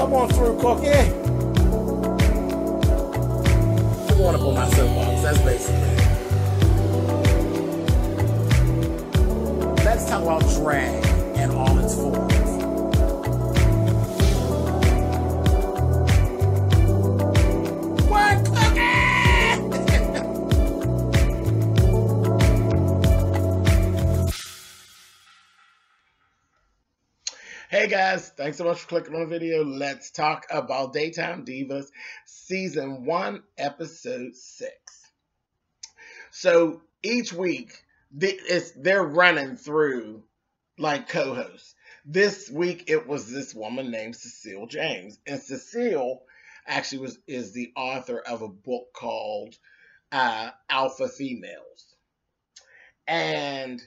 Come on through, Cookie. I want to pull my soapbox. That's basically it. Let's talk about drag and all its forms. What, Cookie? Hey guys, thanks so much for clicking on the video. Let's talk about Daytime Divas Season 1, Episode 6. So each week, they're running through like co-hosts. This week, it was this woman named Cecile James. And Cecile actually is the author of a book called Alpha Females. And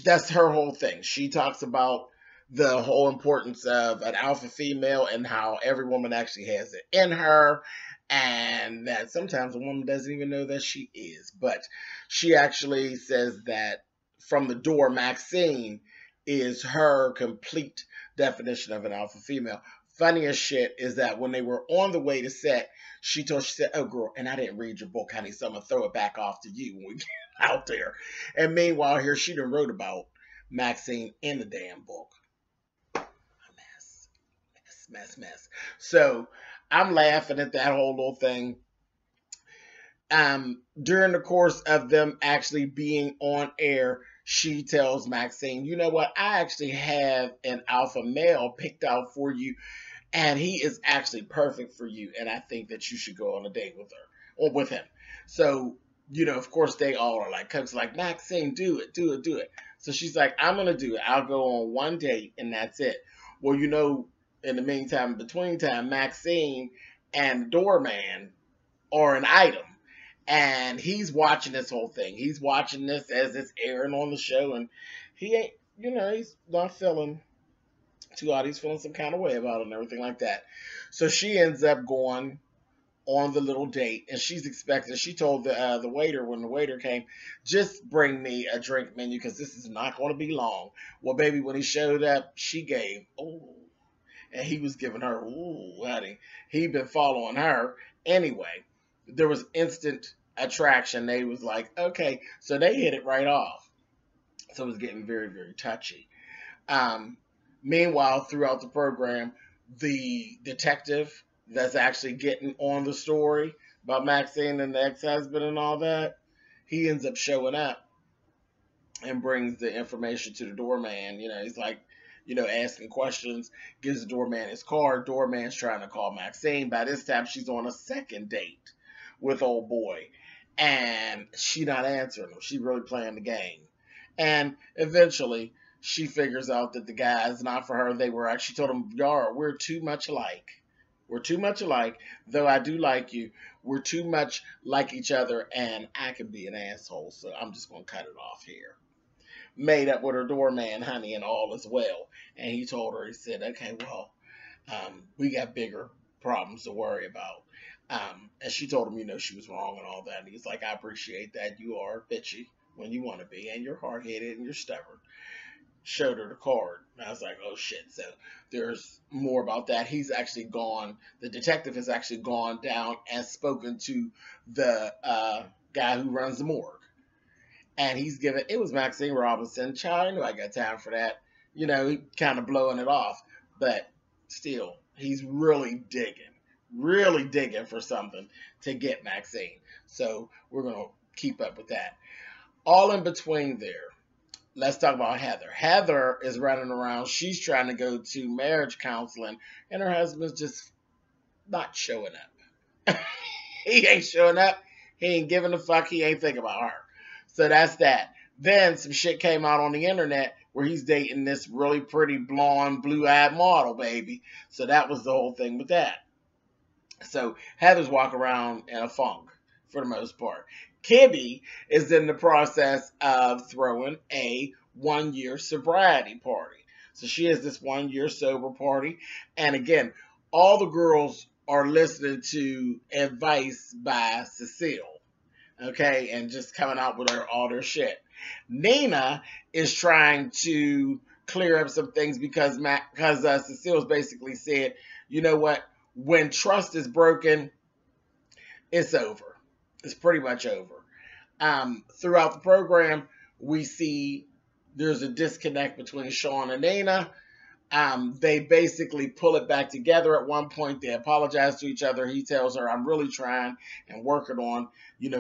that's her whole thing. She talks about the whole importance of an alpha female and how every woman actually has it in her, and that sometimes a woman doesn't even know that she is. But she actually says that from the door, Maxine is her complete definition of an alpha female. Funny as shit is that when they were on the way to set, she said, oh girl, and I didn't read your book, honey, so I'm gonna throw it back off to you when we get out there. And meanwhile here, she done wrote about Maxine in the damn book. Mess. So I'm laughing at that whole little thing. During the course of them actually being on air, she tells Maxine, you know what? I actually have an alpha male picked out for you, and he is actually perfect for you. And I think that you should go on a date with her or with him. So, you know, of course, they all are like, Cook's like, Maxine, do it. So she's like, I'm going to do it. I'll go on one date and that's it. Well, you know, in the meantime, between time, Maxine and the doorman are an item. And he's watching this whole thing. He's watching this as it's airing on the show. And he ain't, you know, he's not feeling too odd. He's feeling some kind of way about it and everything like that. So she ends up going on the little date. And she's expecting, she told the waiter, when the waiter came, just bring me a drink menu because this is not going to be long. Well, baby, when he showed up, she gave, and he was giving her, ooh, honey. He'd been following her. Anyway, there was instant attraction. They was like, okay. So they hit it right off. So it was getting very, very touchy. Meanwhile, throughout the program, the detective that's actually getting on the story about Maxine and the ex-husband and all that, he ends up showing up and brings the information to the doorman. You know, he's like, you know, asking questions, gives the doorman his card. Doorman's trying to call Maxine. By this time, she's on a second date with old boy. And she not answering him. She really playing the game. And eventually, she figures out that the guy is not for her. They were actually told him, Yara, we're too much alike. We're too much alike. Though I do like you, we're too much like each other. And I can be an asshole. So I'm just going to cut it off here. Made up with her doorman, honey, and all is well. And he told her, he said, okay, well, we got bigger problems to worry about. And she told him, you know, she was wrong and all that. And he's like, I appreciate that. You are bitchy when you want to be, and you're hard-headed and you're stubborn. Showed her the card. And I was like, oh, shit. So there's more about that. He's actually gone. The detective has actually gone down and spoken to the guy who runs the morgue. And he's giving, it was Maxine Robinson. Child, I knew I got time for that. You know, he kind of blowing it off. But still, he's really digging for something to get Maxine. So we're going to keep up with that. All in between there, let's talk about Heather. Heather is running around. She's trying to go to marriage counseling. And her husband's just not showing up. He ain't showing up. He ain't giving a fuck. He ain't thinking about her. So that's that. Then some shit came out on the internet where he's dating this really pretty blonde, blue-eyed model, baby. So that was the whole thing with that. So Heather's walking around in a funk for the most part. Kibby is in the process of throwing a 1-year sobriety party. So she has this 1-year sober party. And again, all the girls are listening to advice by Cecile. Okay, and just coming out with all their shit. Nina is trying to clear up some things because Cecile's basically said, you know what? When trust is broken, it's over. It's pretty much over. Throughout the program, we see there's a disconnect between Sean and Nina. They basically pull it back together at one point. They apologize to each other. He tells her, I'm really trying and working on,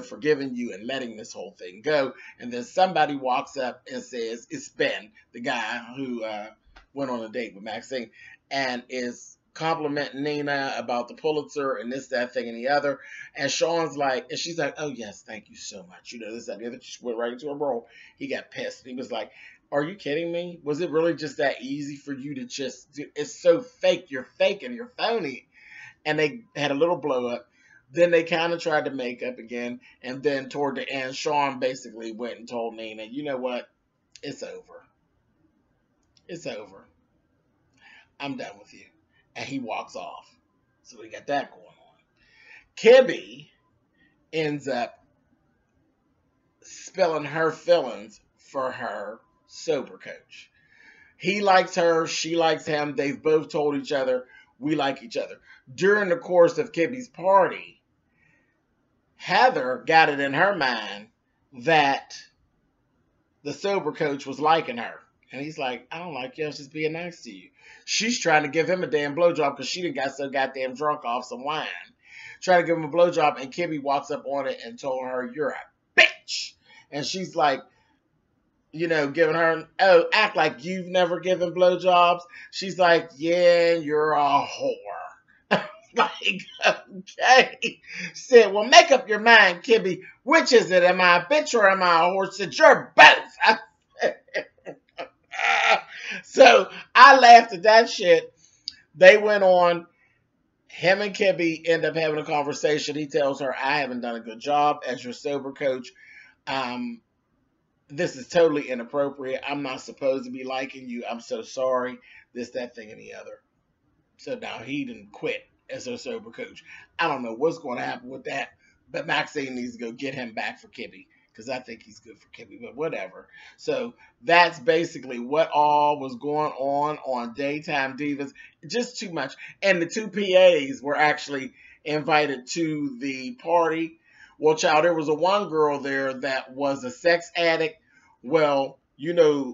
forgiving you and letting this whole thing go. And then somebody walks up and says, it's Ben, the guy who went on a date with Maxine, and is complimenting Nina about the Pulitzer and this, that, thing, and the other. And Sean's like, and she's like, oh, yes, thank you so much. This, that, and the other. She went right into a role. He got pissed. He was like, are you kidding me? Was it really just that easy for you to just do? It's so fake. You're fake and you're phony. And they had a little blow up. Then they kind of tried to make up again. And then toward the end, Sean basically went and told Nina, you know what? It's over. It's over. I'm done with you. And he walks off. So we got that going on. Kibby ends up spilling her feelings for her sober coach. He likes her. She likes him. They've both told each other, we like each other. During the course of Kibby's party, Heather got it in her mind that the sober coach was liking her. And he's like, I don't like you. I was just being nice to you. She's trying to give him a damn blowjob because she done got so goddamn drunk off some wine. Trying to give him a blowjob, and Kibby walks up on it and told her, you're a bitch. And she's like, giving her, oh, act like you've never given blowjobs. She's like, yeah, you're a whore. Like, okay. She said, well, make up your mind, Kibby. Which is it? Am I a bitch or am I a whore? She said, you're both. So I laughed at that shit. They went on. Him and Kibby end up having a conversation. He tells her, I haven't done a good job as your sober coach. This is totally inappropriate. I'm not supposed to be liking you. I'm so sorry. This, that, thing, and the other. So now he didn't quit as her sober coach. I don't know what's going to happen with that, but Maxine needs to go get him back for Kibby, because I think he's good for Kibby, but whatever. So that's basically what all was going on Daytime Divas. Just too much. And the two PAs were actually invited to the party. Well, child, there was a one girl there that was a sex addict. Well,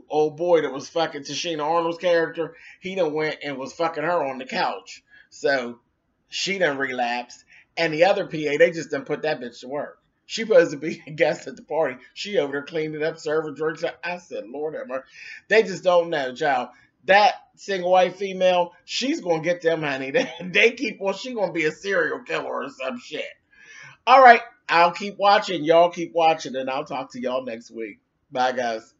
old boy that was fucking Tashina Arnold's character, he done went and was fucking her on the couch. So she done relapsed. And the other PA, they just done put that bitch to work. She supposed to be a guest at the party. She over there cleaning up, serving drinks. I said, Lord have mercy. They just don't know, child. That single white female, she's going to get them, honey. They keep, well, she's going to be a serial killer or some shit. All right. I'll keep watching. Y'all keep watching, and I'll talk to y'all next week. Bye, guys.